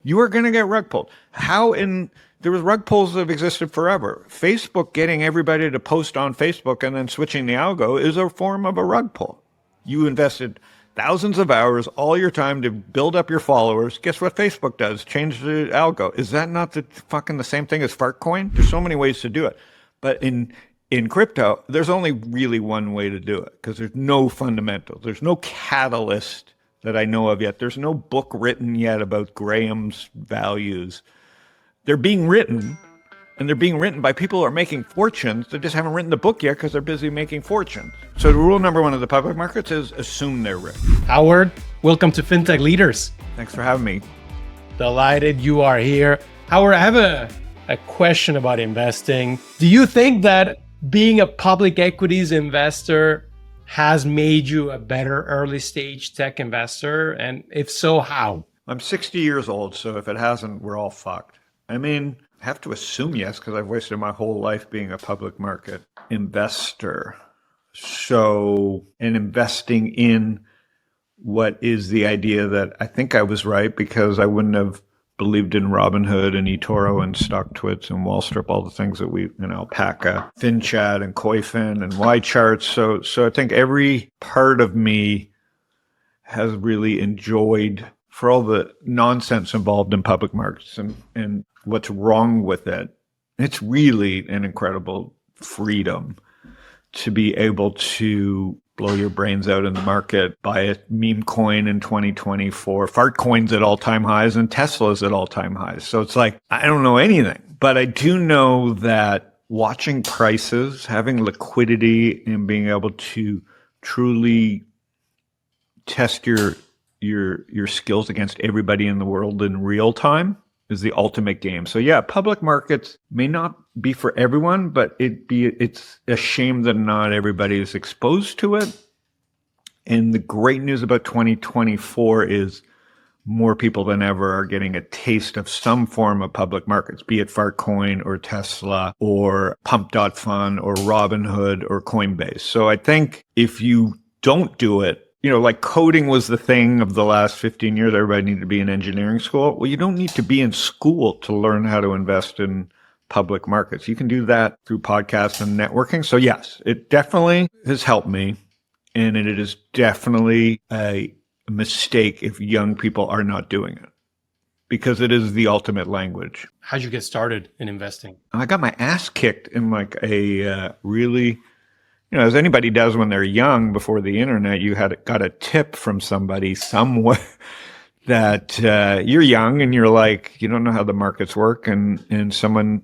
You are going to get rug pulled. There was rug pulls that have existed forever. Facebook getting everybody to post on Facebook and then switching the algo is a form of a rug pull. You invested thousands of hours, all your time to build up your followers. Guess what Facebook does? Change the algo. Is that not the same thing as Fartcoin? There's so many ways to do it. But in crypto, there's only really one way to do it because there's no fundamentals. There's no catalyst that I know of yet. There's no book written yet about Graham's values. They're being written, and they're being written by people who are making fortunes. They just haven't written the book yet because they're busy making fortunes. So the rule number one of the public markets is assume they're rich. Howard, welcome to Fintech Leaders. Thanks for having me. Delighted you are here. Howard, I have a question about investing. Do you think that being a public equities investor has made you a better early stage tech investor? And if so, how? I'm 60 years old, so if it hasn't, we're all fucked. I mean, I have to assume yes, because I've wasted my whole life being a public market investor. So, and investing in what is the idea that I think I was right because I wouldn't have believed in Robinhood and eToro and StockTwits and Wallstrip, all the things that Alpaca, FinChat and Koifin and Y-Charts. So I think every part of me has really enjoyed, for all the nonsense involved in public markets and what's wrong with it, it's really an incredible freedom to be able to blow your brains out in the market, buy a meme coin in 2024, fart coins at all-time highs, and Tesla's at all-time highs. So it's like, I don't know anything, but I do know that watching prices, having liquidity, and being able to truly test your skills against everybody in the world in real time is the ultimate game. So yeah, public markets may not be for everyone, but it's a shame that not everybody is exposed to it. And the great news about 2024 is more people than ever are getting a taste of some form of public markets, be it Fartcoin or Tesla or Pump.Fun or Robinhood or Coinbase. So I think if you don't do it, like coding was the thing of the last 15 years. Everybody needed to be in engineering school. Well, you don't need to be in school to learn how to invest in public markets. You can do that through podcasts and networking. So yes, it definitely has helped me. And it is definitely a mistake if young people are not doing it because it is the ultimate language. How'd you get started in investing? I got my ass kicked in like a really... as anybody does when they're young before the internet, you got a tip from somebody somewhere that you're young and you're like, you don't know how the markets work. And someone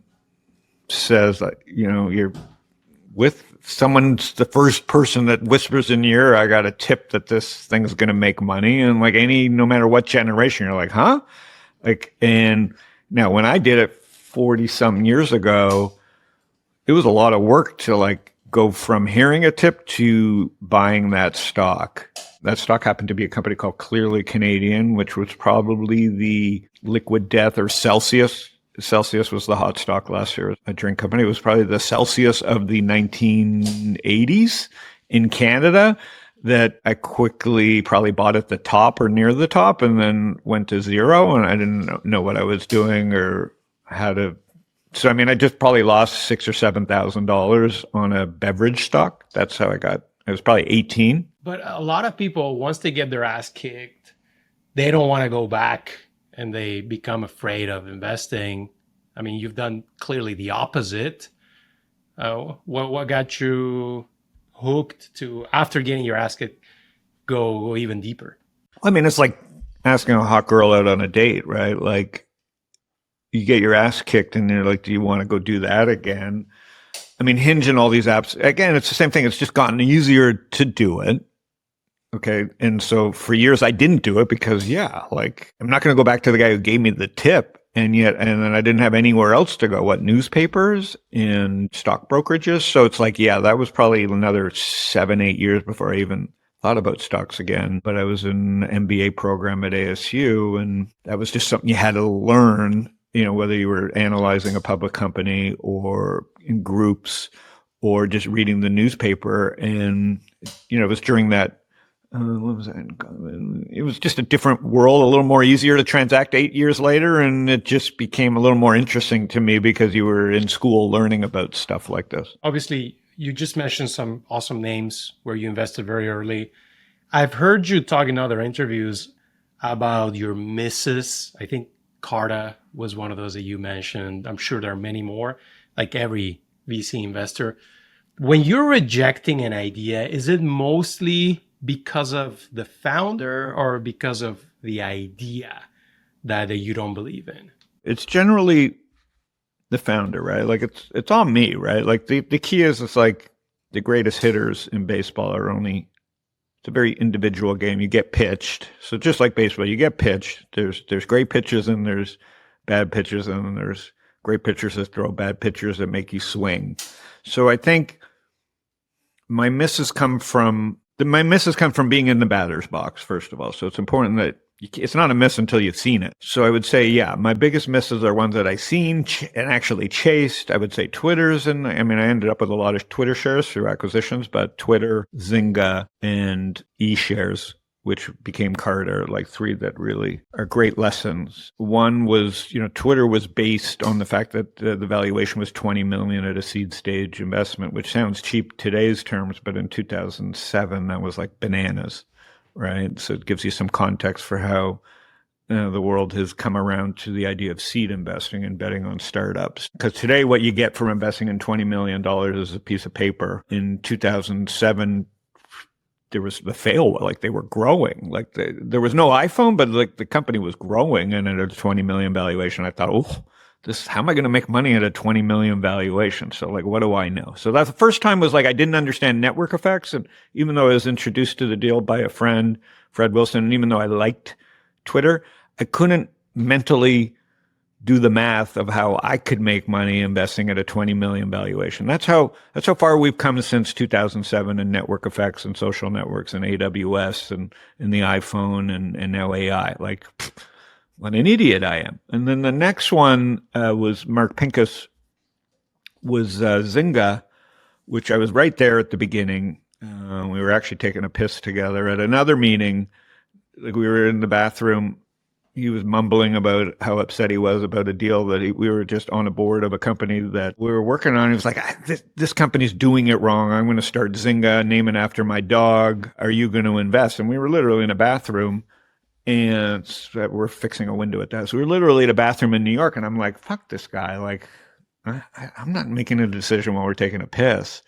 says, you're with someone's the first person that whispers in your ear, I got a tip that this thing's going to make money. And like no matter what generation, you're like, huh? And now when I did it 40 something years ago, it was a lot of work to go from hearing a tip to buying that stock. That stock happened to be a company called Clearly Canadian, which was probably the liquid death, or Celsius. Celsius was the hot stock last year, a drink company. It was probably the Celsius of the 1980s in Canada that I quickly probably bought at the top or near the top and then went to zero. And I didn't know what I was doing or how to. So, I just probably lost $6,000 or $7,000 on a beverage stock. That's how I was probably 18. But a lot of people, once they get their ass kicked, they don't want to go back and they become afraid of investing. You've done clearly the opposite. What got you hooked to, after getting your ass kicked, go even deeper? It's like asking a hot girl out on a date, right? You get your ass kicked and you're like, do you want to go do that again? Hinge and all these apps, again, it's the same thing. It's just gotten easier to do it. Okay. And so for years I didn't do it because I'm not going to go back to the guy who gave me the tip. And then I didn't have anywhere else to go. What, newspapers and stock brokerages? So it's that was probably another 7-8 years before I even thought about stocks again. But I was in an MBA program at ASU and that was just something you had to learn. Whether you were analyzing a public company or in groups or just reading the newspaper. And, it was during that What was that? It was just a different world, a little more easier to transact 8 years later. And it just became a little more interesting to me because you were in school learning about stuff like this. Obviously, you just mentioned some awesome names where you invested very early. I've heard you talk in other interviews about your misses. I think Carta was one of those that you mentioned. I'm sure there are many more, like every VC investor. When you're rejecting an idea, is it mostly because of the founder or because of the idea that you don't believe in? It's generally the founder, right? Like it's on me, right? Like the key is it's like the greatest hitters in baseball are only, it's a very individual game. You get pitched. So just like baseball, you get pitched. There's great pitches and there's bad pitches, and then there's great pitchers that throw bad pitchers that make you swing. So I think my misses come from being in the batter's box, first of all. So it's important that it's not a miss until you've seen it. So I would say, yeah, my biggest misses are ones that I've seen and actually chased. I would say Twitter's, and I ended up with a lot of Twitter shares through acquisitions, but Twitter, Zynga, and eShares, which became Carta, are like three that really are great lessons. One was, Twitter was based on the fact that the valuation was $20 million at a seed stage investment, which sounds cheap today's terms, but in 2007, that was like bananas, right? So it gives you some context for how the world has come around to the idea of seed investing and betting on startups. Because today, what you get from investing in $20 million is a piece of paper. In 2007, there was the fail, like they were growing. Like there was no iPhone, but like the company was growing, and at a 20 million valuation, I thought, how am I going to make money at a 20 million valuation? So like, what do I know? So that's the first time was like, I didn't understand network effects. And even though I was introduced to the deal by a friend, Fred Wilson, and even though I liked Twitter, I couldn't mentally do the math of how I could make money investing at a 20 million valuation. That's how far we've come since 2007 in network effects and social networks and AWS and the iPhone and now AI. Like, what an idiot I am. And then the next one was Mark Pincus, was Zynga, which I was right there at the beginning. We were actually taking a piss together at another meeting. Like, we were in the bathroom. He was mumbling about how upset he was about a deal that we were just on a board of a company that we were working on. He was like, this company's doing it wrong. I'm going to start Zynga, name it after my dog. Are you going to invest? And we were literally in a bathroom, and we're fixing a window at that. So we were literally at a bathroom in New York, and I'm like, fuck this guy. Like, I'm not making a decision while we're taking a piss.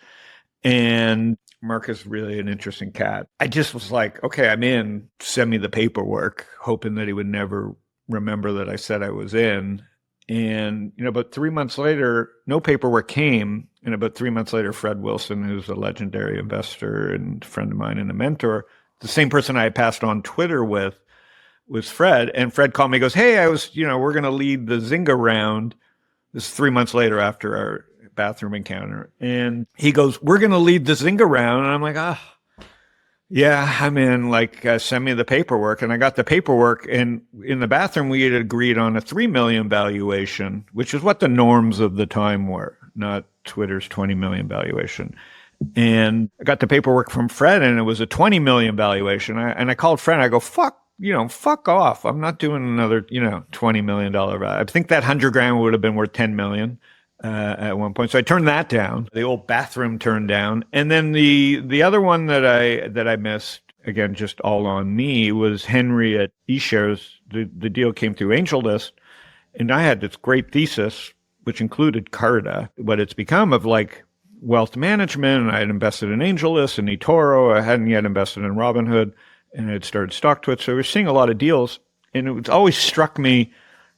And Mark is really an interesting cat. I just was like, okay, I'm in. Send me the paperwork, hoping that he would never remember that I said I was in. And, about 3 months later, no paperwork came. And about 3 months later, Fred Wilson, who's a legendary investor and friend of mine and a mentor, the same person I had passed on Twitter with, was Fred. And Fred called me, goes, hey, we're going to lead the Zynga round. This is 3 months later after our bathroom encounter. And he goes, we're going to lead the Zynga round. And I'm like, yeah, I'm in. Like, send me the paperwork. And I got the paperwork. And in the bathroom, we had agreed on a 3 million valuation, which is what the norms of the time were, not Twitter's 20 million valuation. And I got the paperwork from Fred, and it was a 20 million valuation. And I called Fred, and I go, fuck off. I'm not doing another, $20 million value. I think that $100,000 would have been worth 10 million. At one point. So I turned that down. The old bathroom turned down. And then the other one that I missed, again, just all on me, was Henry at eShares. The deal came through AngelList, and I had this great thesis, which included Carta, what it's become of like wealth management. I had invested in AngelList and eToro. I hadn't yet invested in Robinhood, and I had started StockTwits. So we were seeing a lot of deals, and it always struck me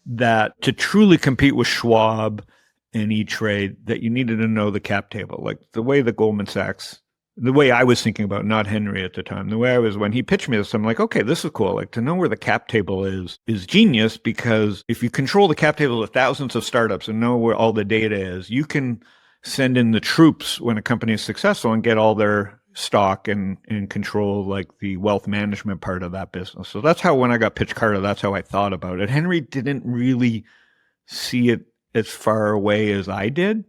that to truly compete with Schwab in E-Trade, that you needed to know the cap table, like the way the Goldman Sachs, the way I was thinking about, not Henry at the time, the way I was when he pitched me this, I'm like, okay, this is cool. Like, to know where the cap table is genius, because if you control the cap table of thousands of startups and know where all the data is, you can send in the troops when a company is successful and get all their stock and control like the wealth management part of that business. So that's how, when I got pitched Carta, that's how I thought about it. Henry didn't really see it as far away as I did.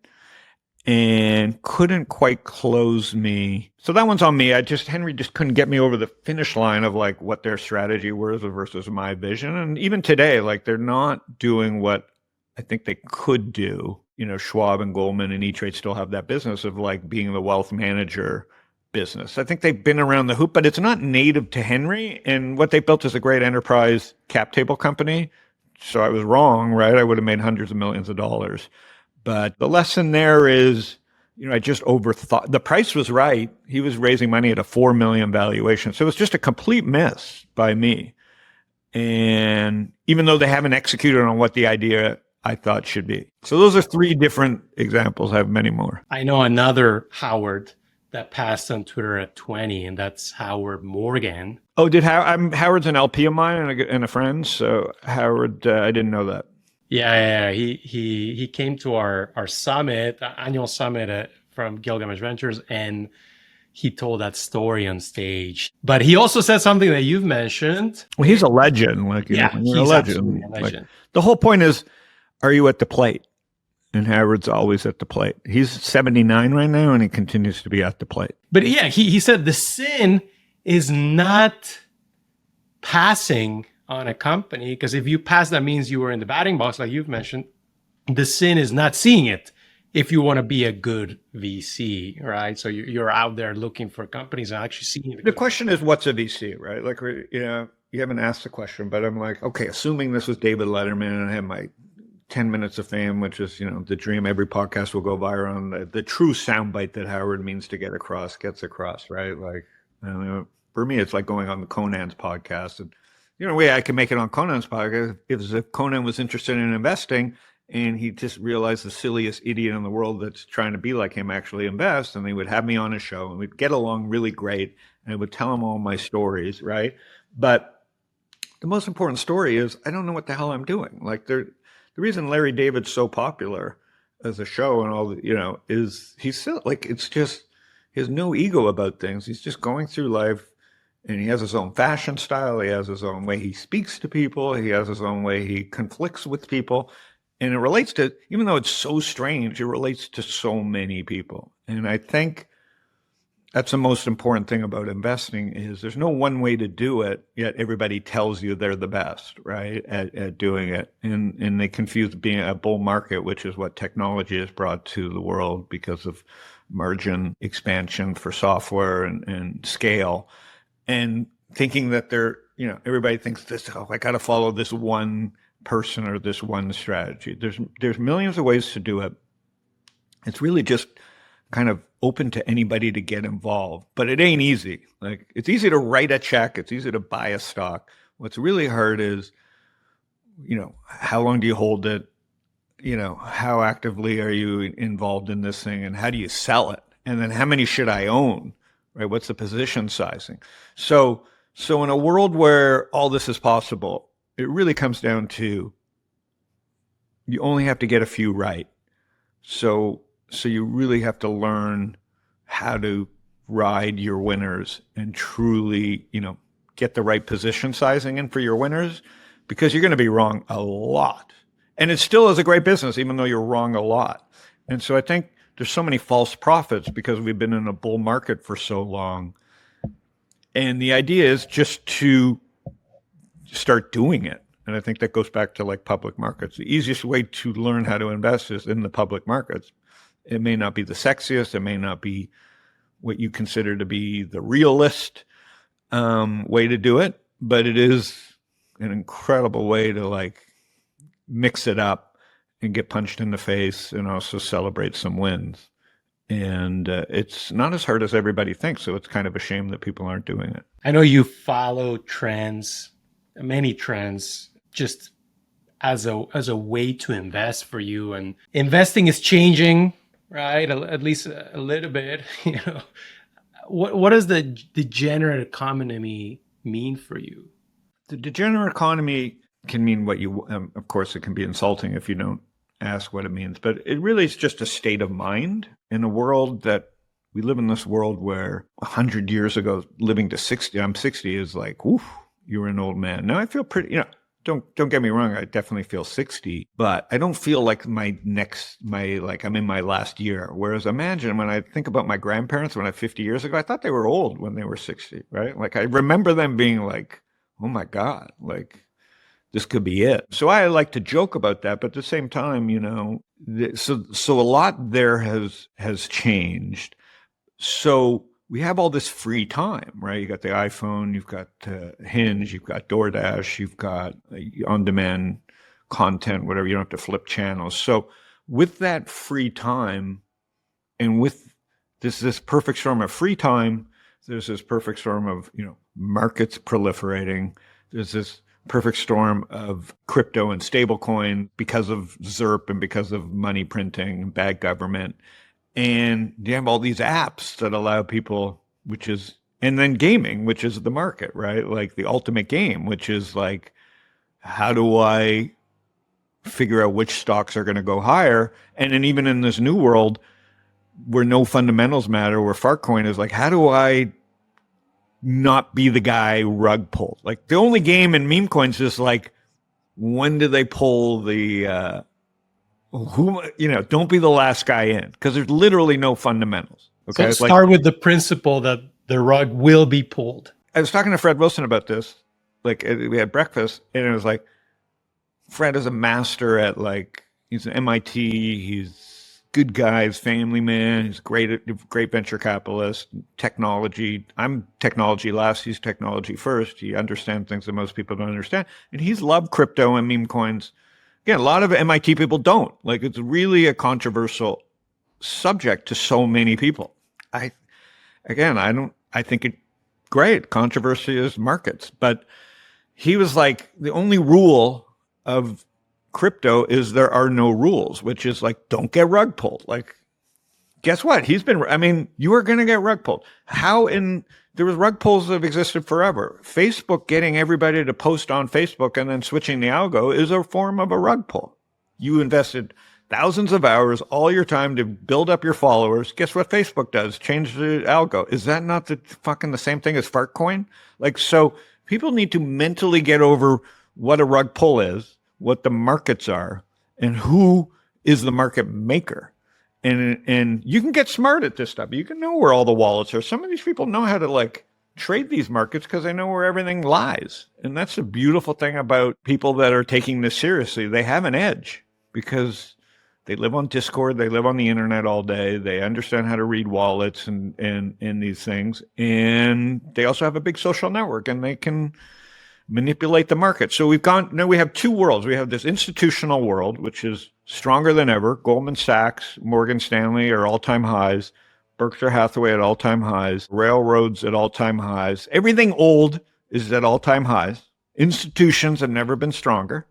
and couldn't quite close me. So that one's on me. Henry just couldn't get me over the finish line of like what their strategy was versus my vision. And even today, like they're not doing what I think they could do. You know, Schwab and Goldman and E-Trade still have that business of like being the wealth manager business. I think they've been around the hoop, but it's not native to Henry. And what they built is a great enterprise cap table company. So I was wrong, right? I would have made hundreds of millions of dollars. But the lesson there is, you know, I just overthought. The price was right. He was raising money at a 4 million valuation. So it was just a complete miss by me. And even though they haven't executed on what the idea I thought should be. So those are 3 different examples. I have many more. I know another Howard that passed on Twitter at 20, and that's Howard Morgan. Oh, Howard's an LP of mine and a friend. So Howard, I didn't know that. Yeah. He came to our summit, annual summit from Gilgamesh Ventures, and he told that story on stage. But he also said something that you've mentioned. Well, he's a legend. Like, yeah, he's a legend. Like, the whole point is, are you at the plate? And Howard's always at the plate. He's 79 right now, and he continues to be at the plate. But yeah, he said the sin is not passing on a company, because if you pass, that means you were in the batting box, like you've mentioned. The sin is not seeing it if you want to be a good VC, right? So you're out there looking for companies and actually seeing it. The question is, what's a VC, right? Like, you know, you haven't asked the question, but I'm like, okay, assuming this was David Letterman and I had my 10 minutes of fame, which is, you know, the dream, every podcast will go viral, and the true soundbite that Howard means to get across gets across, right? Like, I don't know, for me, it's like going on the Conan's podcast. And, you know, the way I can make it on Conan's podcast is if Conan was interested in investing and he just realized the silliest idiot in the world that's trying to be like him actually invest, and he would have me on his show and we'd get along really great, and I would tell him all my stories, right? But the most important story is I don't know what the hell I'm doing. Like, the reason Larry David's so popular as a show and all the, you know, is he's still like, it's just, he has no ego about things. He's just going through life, and he has his own fashion style. He has his own way he speaks to people. He has his own way he conflicts with people. And it relates to, even though it's so strange, it relates to so many people. And I think that's the most important thing about investing is there's no one way to do it, yet everybody tells you they're the best, right, at doing it. And they confuse being a bull market, which is what technology has brought to the world because of margin expansion for software and scale, and thinking that they're, you know, everybody thinks this, oh, I got to follow this one person or this one strategy. There's millions of ways to do it. It's really just kind of open to anybody to get involved, but it ain't easy. Like, it's easy to write a check. It's easy to buy a stock. What's really hard is, you know, how long do you hold it? You know, how actively are you involved in this thing, and how do you sell it? And then how many should I own, right? What's the position sizing? So in a world where all this is possible, it really comes down to you only have to get a few right. So you really have to learn how to ride your winners and truly, you know, get the right position sizing in for your winners, because you're going to be wrong a lot. And it still is a great business, even though you're wrong a lot. And so I think there's so many false prophets because we've been in a bull market for so long. And the idea is just to start doing it. And I think that goes back to like public markets. The easiest way to learn how to invest is in the public markets. It may not be the sexiest. It may not be what you consider to be the realist way to do it, but it is an incredible way to like mix it up and get punched in the face and also celebrate some wins. And it's not as hard as everybody thinks. So it's kind of a shame that people aren't doing it. I know you follow trends, many trends, just as a way to invest for you, and investing is changing, right? At least a little bit. You know, what does the degenerate economy mean for you? The degenerate economy can mean what you. Of course, it can be insulting if you don't ask what it means, but it really is just a state of mind in a world that we live in. This world where 100 years ago, living to 60, I'm 60, is like, oof, you're an old man. Now I feel pretty. You know, don't get me wrong, I definitely feel 60, but I don't feel like I'm in my last year. Whereas imagine when I think about my grandparents when I 50 years ago, I thought they were old when they were 60, right? Like I remember them being like, oh my God, like this could be it. So I like to joke about that, but at the same time, so a lot there has changed. So we have all this free time, right? You got the iPhone, you've got Hinge, you've got DoorDash, you've got on-demand content, whatever. You don't have to flip channels. So with that free time, and with this perfect storm of free time, there's this perfect storm of markets proliferating. There's this perfect storm of crypto and stablecoin because of ZERP and because of money printing and bad government. And you have all these apps that allow people, and then gaming, which is the market, right? Like the ultimate game, which is like, how do I figure out which stocks are going to go higher? And then even in this new world where no fundamentals matter, where Fartcoin is like, how do I not be the guy rug pulled? Like the only game in meme coins is like, when do they pull the, don't be the last guy in, because there's literally no fundamentals. Okay. So start with the principle that the rug will be pulled. I was talking to Fred Wilson about this. Like we had breakfast and it was like, Fred is a master at he's an MIT, he's good guy, he's family man, he's great venture capitalist, technology. I'm technology last, he's technology first. He understands things that most people don't understand. And he's loved crypto and meme coins. Again, a lot of MIT people don't. Like it's really a controversial subject to so many people. I think it's great. Controversy is markets. But he was like, the only rule of crypto is there are no rules, which is like, don't get rug pulled. Like, guess what? You are going to get rug pulled. There was rug pulls that have existed forever. Facebook getting everybody to post on Facebook and then switching the algo is a form of a rug pull. You invested thousands of hours, all your time to build up your followers. Guess what Facebook does? Change the algo. Is that not the same thing as Fartcoin? So people need to mentally get over what a rug pull is, what the markets are, and who is the market maker. And you can get smart at this stuff. You can know where all the wallets are. Some of these people know how to trade these markets because they know where everything lies. And that's the beautiful thing about people that are taking this seriously. They have an edge because they live on Discord. They live on the internet all day. They understand how to read wallets and these things. And they also have a big social network and they can manipulate the market. So we have two worlds. We have this institutional world, which is stronger than ever. Goldman Sachs, Morgan Stanley are all-time highs. Berkshire Hathaway at all-time highs. Railroads at all-time highs. Everything old is at all-time highs. Institutions have never been stronger.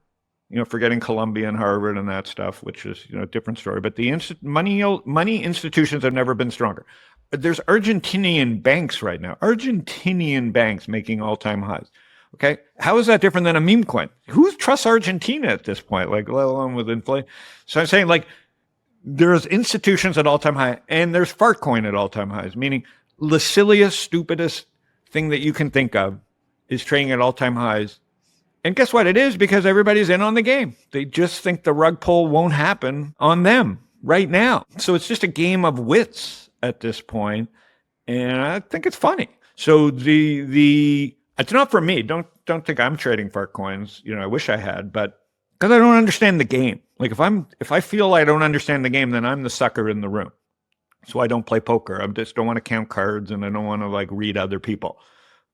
Forgetting Columbia and Harvard and that stuff, which is, a different story. But the money institutions have never been stronger. There's Argentinian banks right now. Argentinian banks making all-time highs. Okay. How is that different than a meme coin? Who trusts Argentina at this point? Let alone with inflation. So I'm saying there's institutions at all-time high and there's Fartcoin at all-time highs, meaning the silliest, stupidest thing that you can think of is trading at all-time highs. And guess what? It is because everybody's in on the game. They just think the rug pull won't happen on them right now. So it's just a game of wits at this point. And I think it's funny. So it's not for me. Don't think I'm trading Fartcoins. I wish I had, but because I don't understand the game. If I feel I don't understand the game, then I'm the sucker in the room. So I don't play poker. I just don't want to count cards and I don't want to read other people,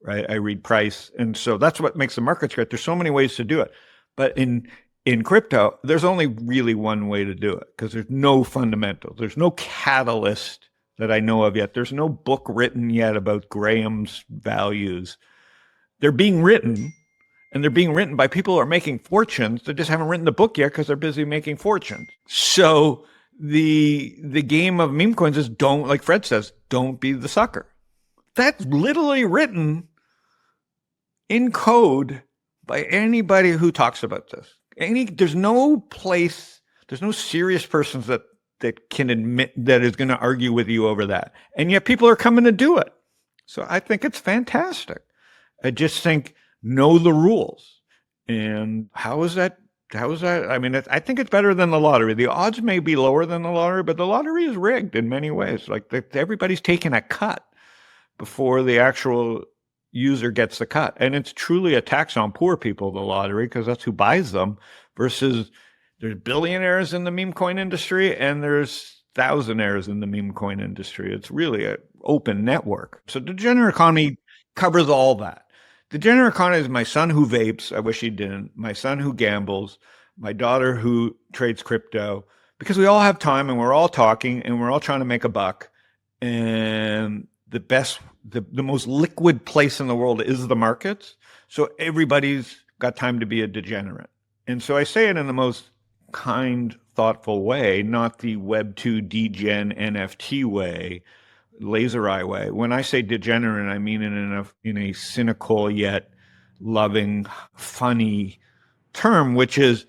right? I read price. And so that's what makes the markets great. There's so many ways to do it. But in crypto, there's only really one way to do it because there's no fundamentals. There's no catalyst that I know of yet. There's no book written yet about Graham's values. They're being written, and they're being written by people who are making fortunes. They just haven't written the book yet because they're busy making fortunes. So the game of meme coins is like Fred says, don't be the sucker. That's literally written in code by anybody who talks about this. There's no serious persons that can admit that is going to argue with you over that. And yet people are coming to do it. So I think it's fantastic. I just think know the rules. And how is that? How is that? I mean, I think it's better than the lottery. The odds may be lower than the lottery, but the lottery is rigged in many ways. Like everybody's taking a cut before the actual user gets the cut. And it's truly a tax on poor people, the lottery, because that's who buys them, versus there's billionaires in the meme coin industry and there's thousandaires in the meme coin industry. It's really an open network. So the degenerate economy covers all that. The degenerate economy is my son who vapes. I wish he didn't. My son who gambles. My daughter who trades crypto. Because we all have time and we're all talking and we're all trying to make a buck. And the most liquid place in the world is the markets. So everybody's got time to be a degenerate. And so I say it in the most kind, thoughtful way, not the Web2 degen NFT way, laser eye way. When I say degenerate, I mean it in a cynical yet loving, funny term, which is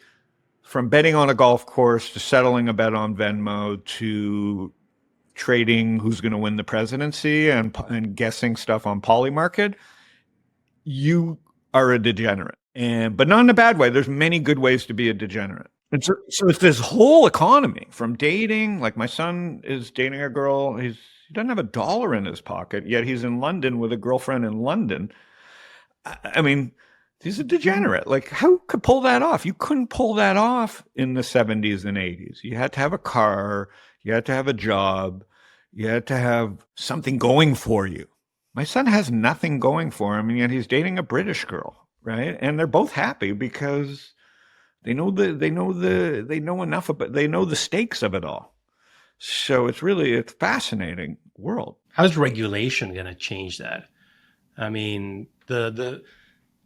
from betting on a golf course to settling a bet on Venmo to trading who's going to win the presidency and guessing stuff on Polymarket. You are a degenerate, but not in a bad way. There's many good ways to be a degenerate. And so it's this whole economy from dating. Like my son is dating a girl. He doesn't have $1 in his pocket, yet he's in London with a girlfriend in London. I mean, he's a degenerate. Like, who could pull that off? You couldn't pull that off in the 70s and 80s. You had to have a car. You had to have a job. You had to have something going for you. My son has nothing going for him, and yet he's dating a British girl, right? And they're both happy because they know enough about, they know the stakes of it all. So it's fascinating world. How's regulation going to change that? I mean, the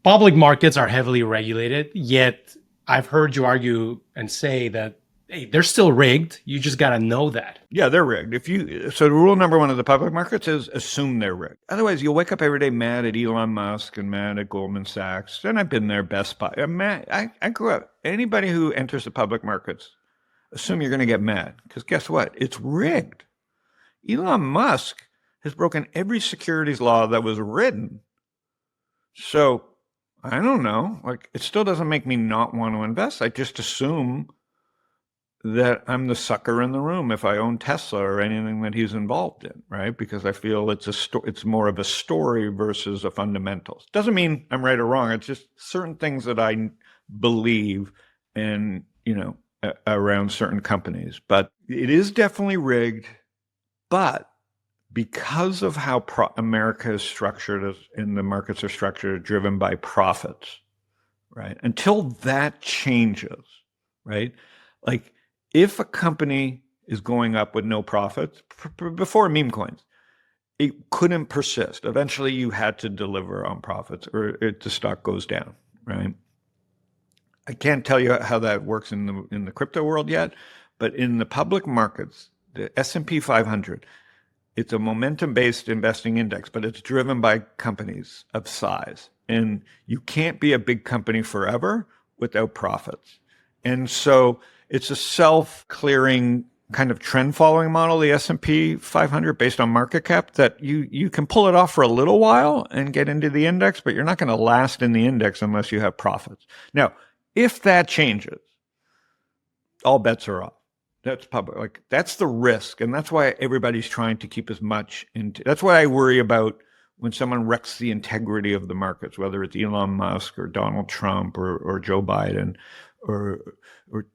public markets are heavily regulated, yet I've heard you argue and say that, hey, they're still rigged. You just got to know that. Yeah, they're rigged. So rule number one of the public markets is assume they're rigged. Otherwise, you'll wake up every day mad at Elon Musk and mad at Goldman Sachs. And I've been there, Best Buy. I grew up. Anybody who enters the public markets, assume you're going to get mad. Because guess what? It's rigged. Elon Musk has broken every securities law that was written. So I don't know. Like, it still doesn't make me not want to invest. I just assume that I'm the sucker in the room if I own Tesla or anything that he's involved in, right? Because I feel it's more of a story versus a fundamentals. Doesn't mean I'm right or wrong. It's just certain things that I believe and, around certain companies. But it is definitely rigged. But because of how America is structured and the markets are structured, driven by profits, right? Until that changes, right? Like, if a company is going up with no profits, before meme coins, it couldn't persist. Eventually, you had to deliver on profits or the stock goes down, right? I can't tell you how that works in the crypto world yet, but in the public markets, the S&P 500, it's a momentum-based investing index, but it's driven by companies of size. And you can't be a big company forever without profits. And so it's a self-clearing kind of trend-following model, the S&P 500, based on market cap, that you can pull it off for a little while and get into the index, but you're not going to last in the index unless you have profits. Now, if that changes, all bets are off. That's public. Like, that's the risk. And that's why everybody's trying to keep as much into. That's why I worry about when someone wrecks the integrity of the markets, whether it's Elon Musk or Donald Trump or Joe Biden or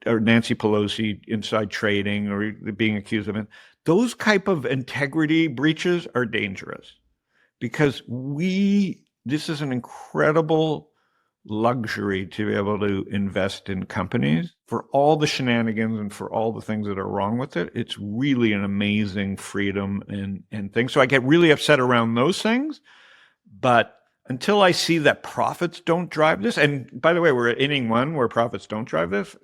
Nancy Pelosi inside trading or being accused of it. Those type of integrity breaches are dangerous because this is an incredible luxury to be able to invest in companies for all the shenanigans and for all the things that are wrong with it. It's really an amazing freedom and thing. So I get really upset around those things, but until I see that profits don't drive this, and by the way, we're at inning one where profits don't drive this,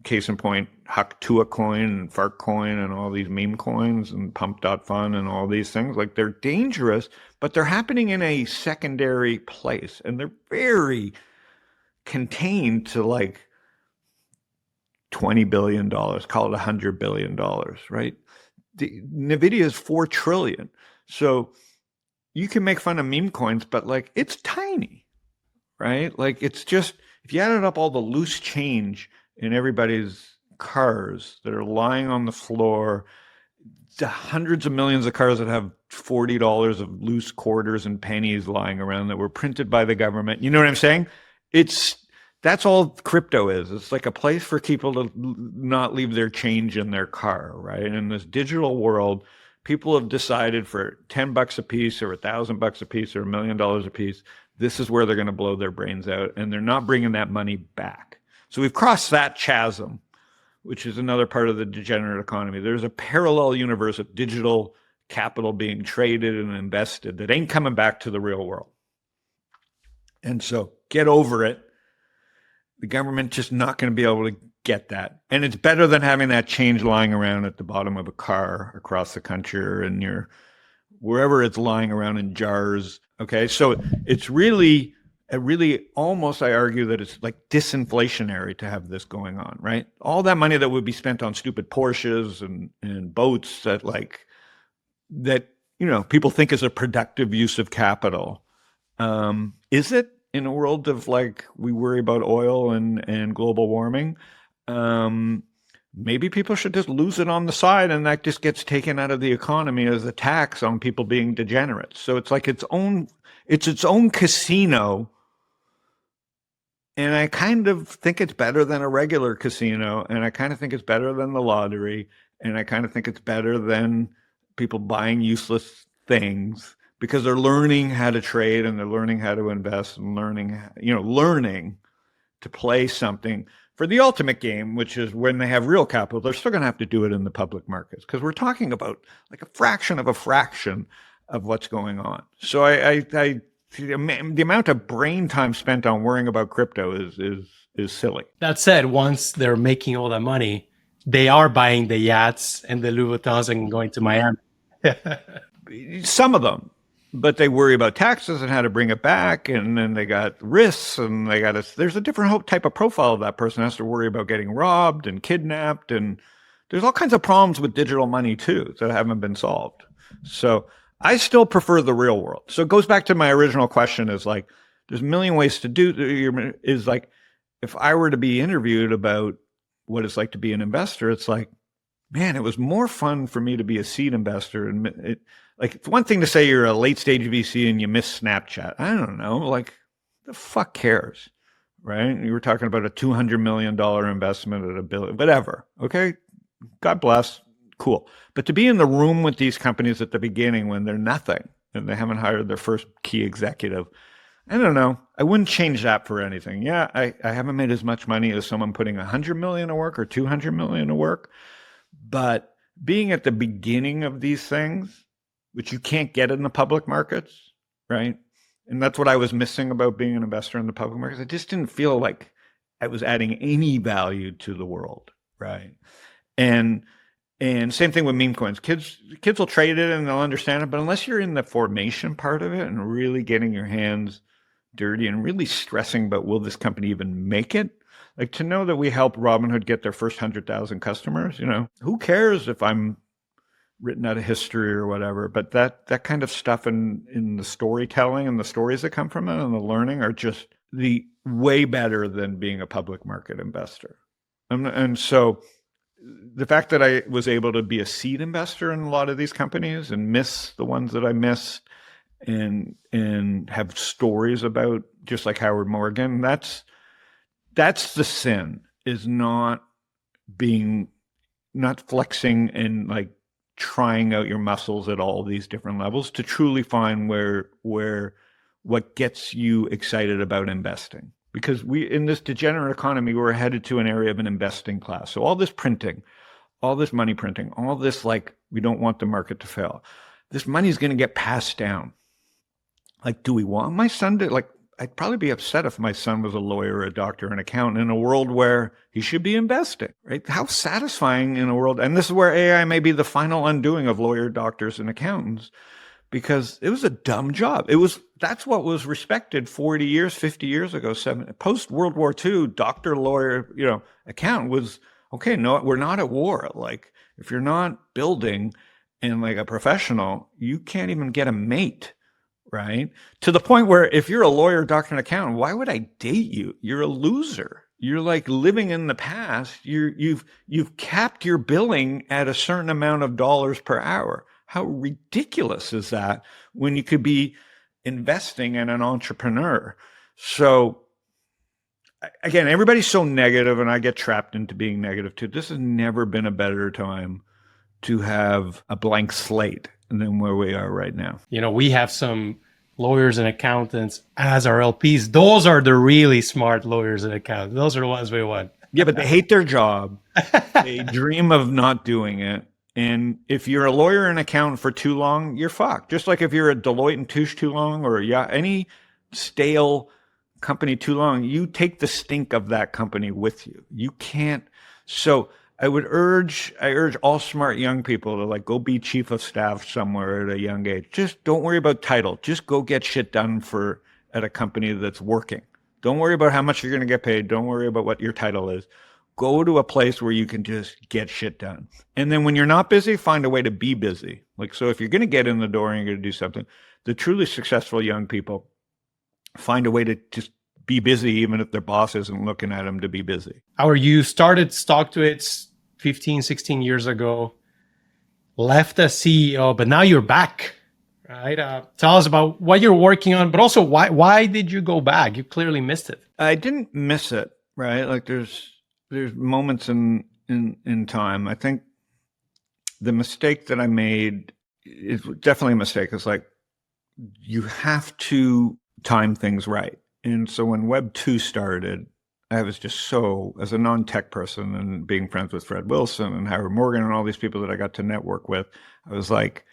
case in point, Huck Tua coin and Fart coin and all these meme coins and Pump.fun and all these things, like, they're dangerous, but they're happening in a secondary place and they're very contained to like $20 billion, call it $100 billion, right? NVIDIA is $4 trillion. So you can make fun of meme coins, but like, it's tiny, right? Like it's just, if you added up all the loose change in everybody's cars that are lying on the floor, the hundreds of millions of cars that have $40 of loose quarters and pennies lying around that were printed by the government. You know what I'm saying? It's that's all crypto is. It's like a place for people to not leave their change in their car, right? In this digital world, people have decided for $10 a piece or $1,000 a piece or $1,000,000 a piece, this is where they're going to blow their brains out, and they're not bringing that money back. So we've crossed that chasm, which is another part of the degenerate economy. There's a parallel universe of digital capital being traded and invested that ain't coming back to the real world. And so get over it. The government just not going to be able to get that. And it's better than having that change lying around at the bottom of a car across the country or in your wherever it's lying around in jars. Okay. So it's really almost, I argue that it's like disinflationary to have this going on, right? All that money that would be spent on stupid Porsches and boats that people think is a productive use of capital. Is it? In a world of like, we worry about oil and global warming, maybe people should just lose it on the side, and that just gets taken out of the economy as a tax on people being degenerates. So it's like its own casino. And I kind of think it's better than a regular casino, and I kind of think it's better than the lottery, and I kind of think it's better than people buying useless things, because they're learning how to trade and they're learning how to invest and learning to play something for the ultimate game, which is when they have real capital, they're still going to have to do it in the public markets, because we're talking about like a fraction of what's going on. So the amount of brain time spent on worrying about crypto is silly. That said, once they're making all that money, they are buying the yachts and the Louis Vuittons and going to Miami. Some of them. But they worry about taxes and how to bring it back, and then they got risks, and there's a different type of profile of that person. Has to worry about getting robbed and kidnapped, and there's all kinds of problems with digital money too that haven't been solved. So I still prefer the real world. So it goes back to my original question: is like, there's a million ways to do. Is like, if I were to be interviewed about what it's like to be an investor, it's like, man, it was more fun for me to be a seed investor. And it's one thing to say you're a late stage VC and you miss Snapchat. I don't know. Like, the fuck cares, right? You were talking about a $200 million investment at $1 billion, whatever. Okay. God bless. Cool. But to be in the room with these companies at the beginning when they're nothing and they haven't hired their first key executive, I don't know. I wouldn't change that for anything. Yeah. I haven't made as much money as someone putting $100 million to work or $200 million to work. But being at the beginning of these things, which you can't get in the public markets, right? And that's what I was missing about being an investor in the public markets. I just didn't feel like I was adding any value to the world, right? And same thing with meme coins. Kids will trade it and they'll understand it, but unless you're in the formation part of it and really getting your hands dirty and really stressing about, will this company even make it? Like, to know that we helped Robinhood get their first 100,000 customers, who cares if I'm written out of history or whatever? But that kind of stuff in the storytelling and the stories that come from it and the learning are just the way better than being a public market investor. And so the fact that I was able to be a seed investor in a lot of these companies and miss the ones that I missed and have stories about, just like Howard Morgan, that's the sin, is not flexing and like trying out your muscles at all these different levels to truly find where what gets you excited about investing. Because in this degenerate economy, we're headed to an area of an investing class. So all this printing, all this money printing, all this, like, we don't want the market to fail. This money is going to get passed down. Like, do we want my son to, like, I'd probably be upset if my son was a lawyer, a doctor, an accountant in a world where he should be investing, right? How satisfying in a world, and this is where AI may be the final undoing of lawyer, doctors, and accountants, because it was a dumb job. That's what was respected 40 years, 50 years ago, post World War II, doctor, lawyer, accountant was, okay, no, we're not at war. Like, if you're not building and like a professional, you can't even get a mate. right? To the point where if you're a lawyer, doctor, and accountant, why would I date you? You're a loser. You're like living in the past. You've capped your billing at a certain amount of dollars per hour. How ridiculous is that when you could be investing in an entrepreneur? So again, everybody's so negative, and I get trapped into being negative too. This has never been a better time to have a blank slate than where we are right now. We have some lawyers and accountants as our LPs. Those are the really smart lawyers and accountants. Those are the ones we want. Yeah, but they hate their job. They dream of not doing it. And if you're a lawyer and accountant for too long, you're fucked. Just like if you're at Deloitte and Touche too long, or any stale company too long, you take the stink of that company with you. You can't. So I urge all smart young people to go be chief of staff somewhere at a young age. Just don't worry about title. Just go get shit done at a company that's working. Don't worry about how much you're going to get paid. Don't worry about what your title is. Go to a place where you can just get shit done. And then when you're not busy, find a way to be busy. So if you're going to get in the door and you're going to do something, the truly successful young people find a way to just be busy, even if their boss isn't looking at them to be busy. Howard, you started StockTwits 15, 16 years ago, left as CEO, but now you're back, right? Tell us about what you're working on, but also why did you go back? You clearly missed it. I didn't miss it, right? There's moments in time. I think the mistake that I made is definitely a mistake. It's you have to time things right. And so when Web 2 started, I was just so, as a non-tech person and being friends with Fred Wilson and Howard Morgan and all these people that I got to network with, I was like,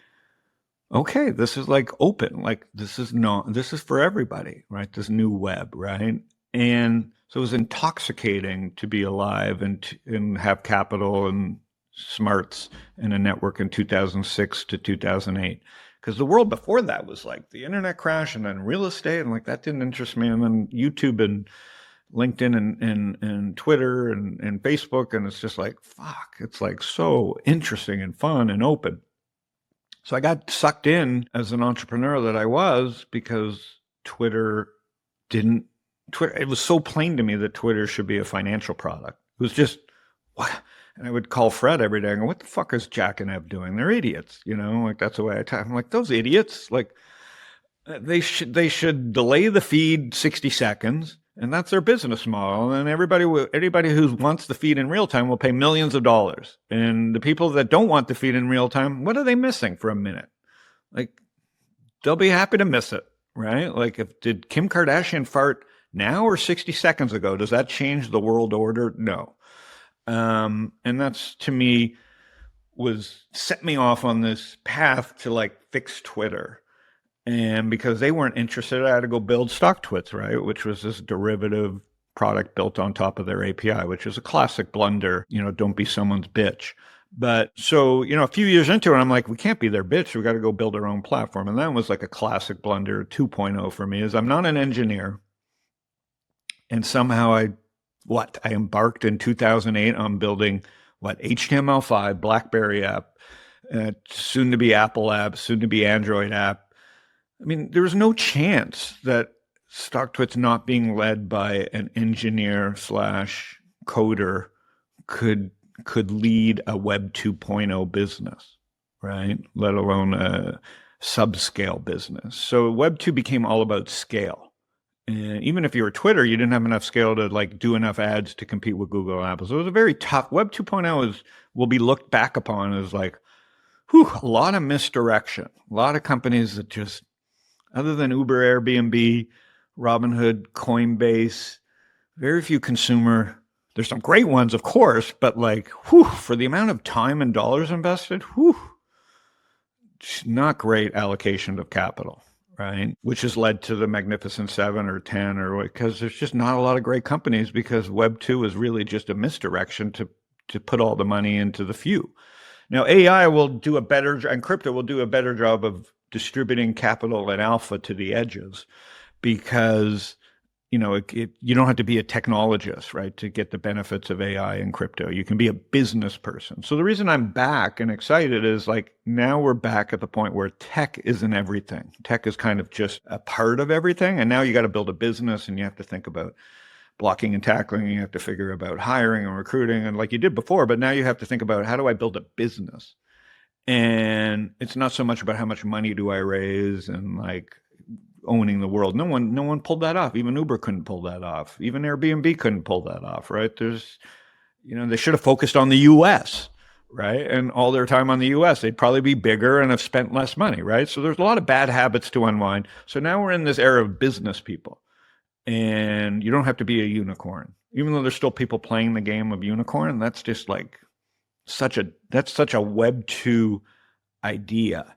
okay, this is open. This is for everybody, right? This new web, right? And so it was intoxicating to be alive and have capital and smarts in a network in 2006 to 2008. Because the world before that was the internet crash and then real estate, and that didn't interest me. And then YouTube and LinkedIn and Twitter and Facebook, and it's just fuck, it's so interesting and fun and open. So I got sucked in as an entrepreneur that I was, because it was so plain to me that Twitter should be a financial product. It was just, what? And I would call Fred every day and go, what the fuck is Jack and Ev doing? They're idiots, that's the way I talk. I'm those idiots, they should delay the feed 60 seconds, and that's their business model. And everybody who wants the feed in real time will pay millions of dollars. And the people that don't want the feed in real time, what are they missing for a minute? They'll be happy to miss it, right? Did Kim Kardashian fart now or 60 seconds ago? Does that change the world order? No. And that's, to me, set me off on this path to fix Twitter. And because they weren't interested, I had to go build StockTwits, right? Which was this derivative product built on top of their API, which is a classic blunder, don't be someone's bitch. But so, a few years into it, I'm like, we can't be their bitch. We got to go build our own platform. And that was a classic blunder 2.0 for me, is I'm not an engineer. And somehow I embarked in 2008 on building HTML5, BlackBerry app, soon to be Apple app, soon to be Android app. I mean, there was no chance that StockTwits not being led by an engineer / coder could lead a Web 2.0 business, right? Let alone a subscale business. So Web 2 became all about scale. And even if you were Twitter, you didn't have enough scale to do enough ads to compete with Google and Apple. So it was a very tough. Web 2.0 will be looked back upon as a lot of misdirection. A lot of companies that just, other than Uber, Airbnb, Robinhood, Coinbase, very few consumer. There's some great ones, of course, but for the amount of time and dollars invested, not great allocation of capital, right? Which has led to the Magnificent 7 or 10, or because there's just not a lot of great companies, because Web 2 is really just a misdirection to put all the money into the few. Now, AI will do a better, and crypto will do a better job of distributing capital and alpha to the edges, because you don't have to be a technologist, right, to get the benefits of AI and crypto. You can be a business person. So the reason I'm back and excited is like now we're back at the point where tech isn't everything. Tech is kind of just a part of everything. And now you got to build a business and you have to think about blocking and tackling. And you have to figure about hiring and recruiting and like you did before. But now you have to think about how do I build a business? And it's not so much about how much money do I raise and like owning the world. No one pulled that off. Even Uber couldn't pull that off. Even Airbnb couldn't pull that off, right? They should have focused on the US, right? And all their time on the US, they'd probably be bigger and have spent less money, right? So there's a lot of bad habits to unwind. So now we're in this era of business people. And you don't have to be a unicorn. Even though there's still people playing the game of unicorn, that's just like such a Web 2 idea.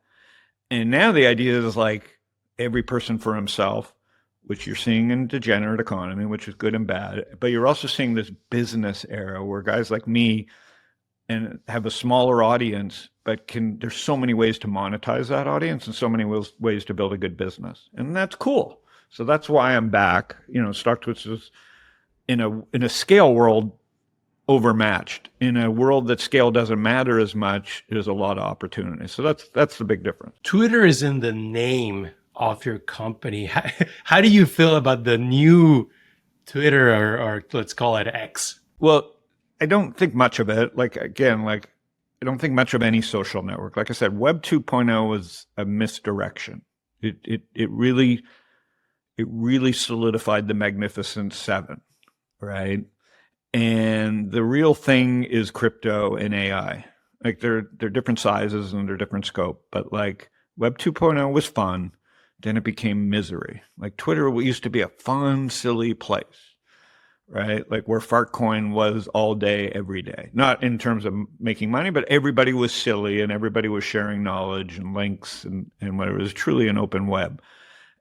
And now the idea is like every person for himself, which you're seeing in degenerate economy, which is good and bad. But you're also seeing this business era where guys like me and have a smaller audience, but there's so many ways to monetize that audience and so many ways to build a good business. And that's cool. So that's why I'm back. StockTwits is in a scale world overmatched. In a world that scale doesn't matter as much, there's a lot of opportunity. So that's the big difference. Twitter is in the name of your company. How do you feel about the new Twitter or let's call it X? Well, I don't think much of it. I don't think much of any social network. Like I said, Web 2.0 was a misdirection. It really solidified the Magnificent Seven, right? And the real thing is crypto and AI. Like they're different sizes and they're different scope, but like Web 2.0 was fun. Then it became misery. Like Twitter used to be a fun, silly place, right? Like where Fartcoin was all day, every day. Not in terms of making money, but everybody was silly and everybody was sharing knowledge and links and whatever. It was truly an open web.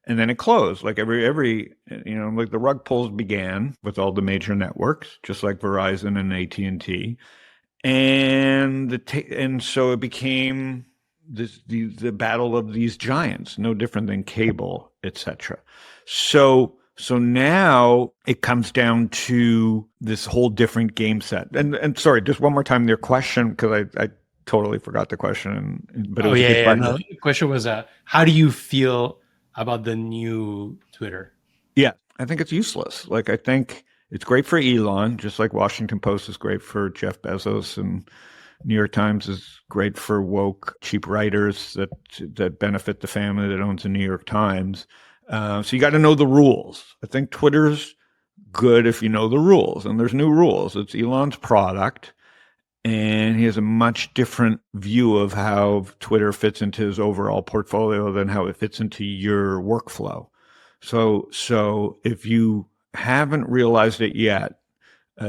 And then it closed. Like like the rug pulls began with all the major networks, just like Verizon and AT&T. And so it became the battle of these giants, no different than cable, etc. So now it comes down to this whole different game set. And sorry, just one more time, their question, because I totally forgot the question. But it was a good question. No, the question was, how do you feel about the new Twitter? Yeah, I think it's useless. Like I think it's great for Elon, just like Washington Post is great for Jeff Bezos and New York Times is great for woke, cheap writers that benefit the family that owns the New York Times. So you got to know the rules. I think Twitter's good if you know the rules, and there's new rules. It's Elon's product, and he has a much different view of how Twitter fits into his overall portfolio than how it fits into your workflow. So if you haven't realized it yet,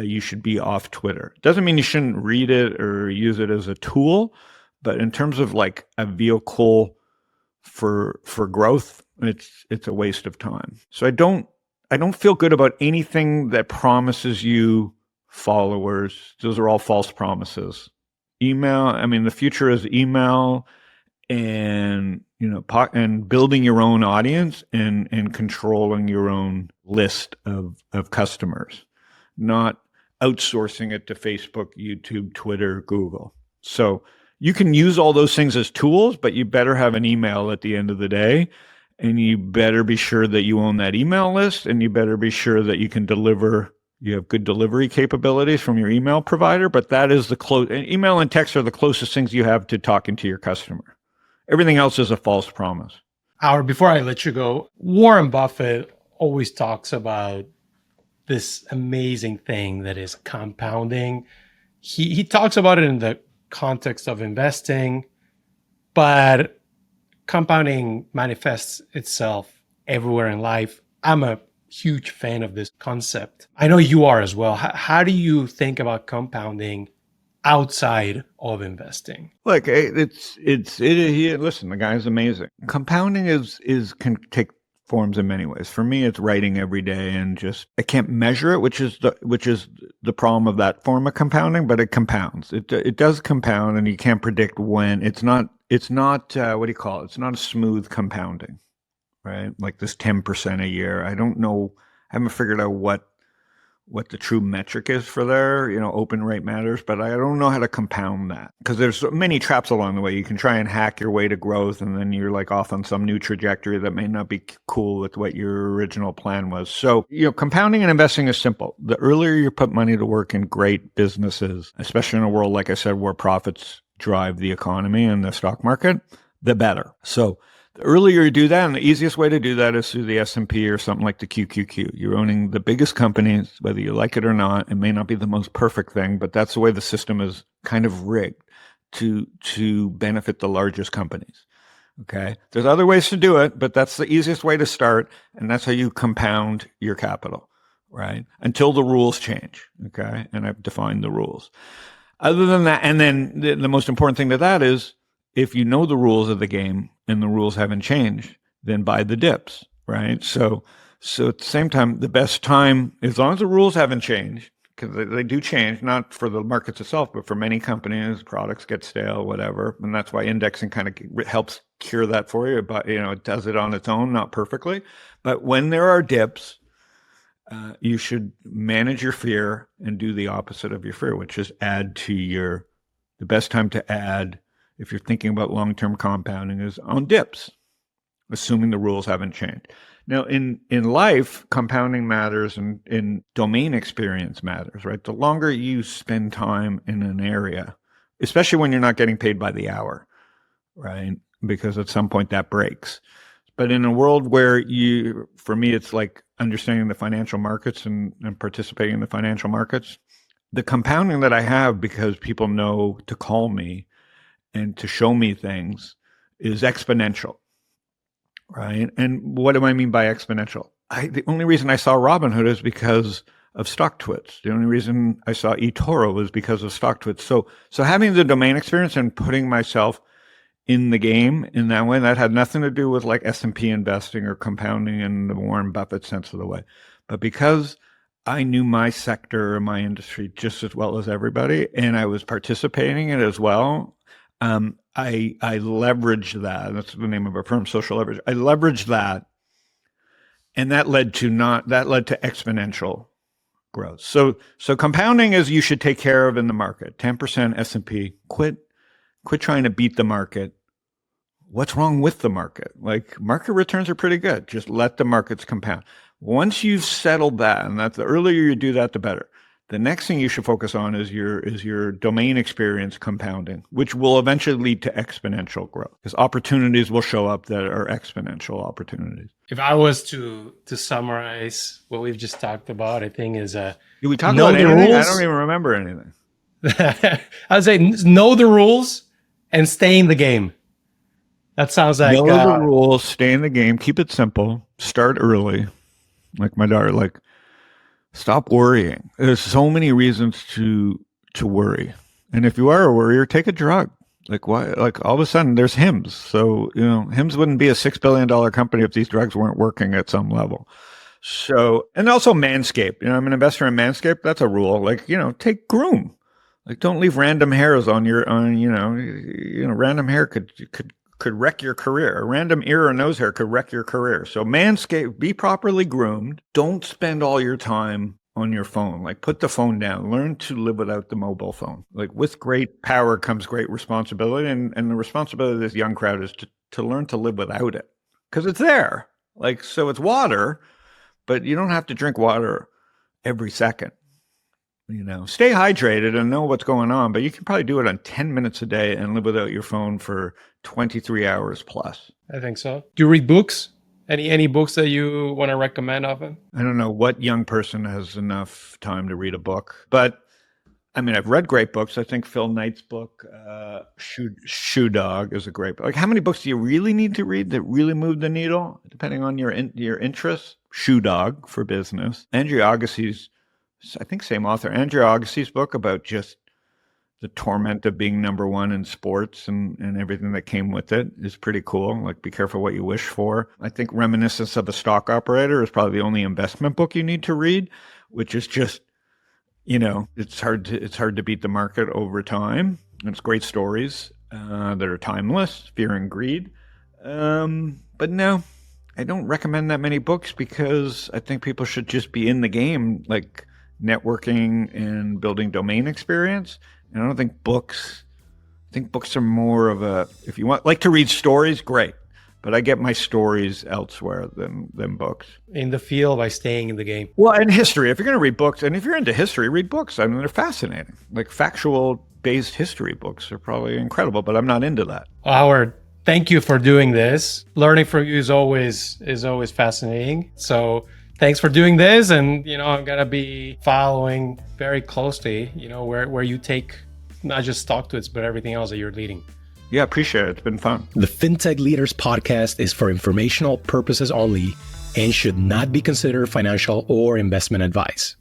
you should be off Twitter. Doesn't mean you shouldn't read it or use it as a tool, but in terms of like a vehicle for growth, it's a waste of time. So I don't feel good about anything that promises you followers. Those are all false promises. Email, I mean, the future is email and and building your own audience and controlling your own list of customers, not outsourcing it to Facebook, YouTube, Twitter, Google. So you can use all those things as tools, but you better have an email at the end of the day, and you better be sure that you own that email list, and you better be sure that you can deliver. You have good delivery capabilities from your email provider, but that is email and text are the closest things you have to talking to your customer. Everything else is a false promise. Howard, before I let you go, Warren Buffett always talks about this amazing thing that is compounding. He talks about it in the context of investing, but compounding manifests itself everywhere in life. I'm a huge fan of this concept. I know you are as well. How do you think about compounding outside of investing? Look, listen, the guy is amazing. Compounding can take forms in many ways. For me, it's writing every day and I can't measure it, which is the problem of that form of compounding, but it compounds. It does compound, and you can't predict when. It's not what do you call it? It's not a smooth compounding, right? Like this 10% a year. I don't know haven't figured out what the true metric is for there. Open rate matters, but I don't know how to compound that because there's many traps along the way. You can try and hack your way to growth, and then you're like off on some new trajectory that may not be cool with what your original plan was. So, compounding and investing is simple. The earlier you put money to work in great businesses, especially in a world, like I said, where profits drive the economy and the stock market, the better. So the earlier you do that, and the easiest way to do that is through the S&P or something like the QQQ. You're owning the biggest companies, whether you like it or not. It may not be the most perfect thing, but that's the way the system is kind of rigged to benefit the largest companies. Okay. There's other ways to do it, but that's the easiest way to start. And that's how you compound your capital, right? Until the rules change. Okay. And I've defined the rules. Other than that, and then the most important thing to that is, if you know the rules of the game and the rules haven't changed, then buy the dips, right? So at the same time, the best time, as long as the rules haven't changed, because they do change, not for the markets itself, but for many companies, products get stale, whatever. And that's why indexing kind of helps cure that for you. But, it does it on its own, not perfectly. But when there are dips, you should manage your fear and do the opposite of your fear, which is the best time to add, if you're thinking about long-term compounding, is on dips, assuming the rules haven't changed. Now, in life, compounding matters, and in domain experience matters, right? The longer you spend time in an area, especially when you're not getting paid by the hour, right? Because at some point that breaks. But in a world where for me, it's like understanding the financial markets and participating in the financial markets, the compounding that I have, because people know to call me and to show me things, is exponential, right? And what do I mean by exponential? The only reason I saw Robinhood is because of StockTwits. The only reason I saw eToro was because of StockTwits. So having the domain experience and putting myself in the game in that way, that had nothing to do with like S&P investing or compounding in the Warren Buffett sense of the way. But because I knew my sector or my industry just as well as everybody, and I was participating in it as well, I leveraged that. That's the name of our firm, Social Leverage. I leveraged that, and that led to exponential growth. So compounding is you should take care of in the market. 10% S&P. Quit trying to beat the market. What's wrong with the market? Like, market returns are pretty good. Just let the markets compound. Once you've settled that, and the earlier you do that, the better. The next thing you should focus on is your domain experience compounding, which will eventually lead to exponential growth, because opportunities will show up that are exponential opportunities. If I was to summarize what we've just talked about, I think is Did we talk know about the anything? rules. I don't even remember anything. I would say know the rules and stay in the game. That sounds like Know the rules, stay in the game, keep it simple, start early. Like my daughter, like, stop worrying. There's so many reasons to worry. And if you are a worrier, take a drug. Like, why? Like, all of a sudden there's Hims. So, Hims wouldn't be a $6 billion company if these drugs weren't working at some level. So, and also Manscaped. I'm an investor in Manscaped. That's a rule. Like, take groom. Like, don't leave random hairs on random hair could wreck your career. A random ear or nose hair could wreck your career. So Manscaped, be properly groomed. Don't spend all your time on your phone. Like, put the phone down. Learn to live without the mobile phone. Like, with great power comes great responsibility. And the responsibility of this young crowd is to learn to live without it. Because it's there. Like, so it's water, but you don't have to drink water every second. Stay hydrated and know what's going on, but you can probably do it on 10 minutes a day and live without your phone for 23 hours plus. I think so. Do you read books? Any books that you want to recommend of him? I don't know what young person has enough time to read a book, but I mean, I've read great books. I think Phil Knight's book, Shoe Dog, is a great book. Like, how many books do you really need to read that really move the needle, depending on your interests? Shoe Dog for business. Andrew Agassi's, I think, same author. Andrew Agassi's book about just the torment of being number one in sports and everything that came with it is pretty cool. Like, be careful what you wish for. I think Reminiscence of a Stock Operator is probably the only investment book you need to read, which is just, it's hard to beat the market over time. It's great stories that are timeless, Fear and Greed. But no, I don't recommend that many books because I think people should just be in the game, like networking and building domain experience. And I don't think books, I think books are more of a, if you want, like to read stories, great. But I get my stories elsewhere than books. In the field by staying in the game. Well, and history. If you're going to read books, and if you're into history, read books. I mean, they're fascinating. Like factual-based history books are probably incredible, but I'm not into that. Well, Howard, thank you for doing this. Learning from you is always fascinating. So thanks for doing this. And, I'm going to be following very closely, where you take not just StockTwits, but everything else that you're leading. Yeah, appreciate it. It's been fun. The Fintech Leaders Podcast is for informational purposes only and should not be considered financial or investment advice.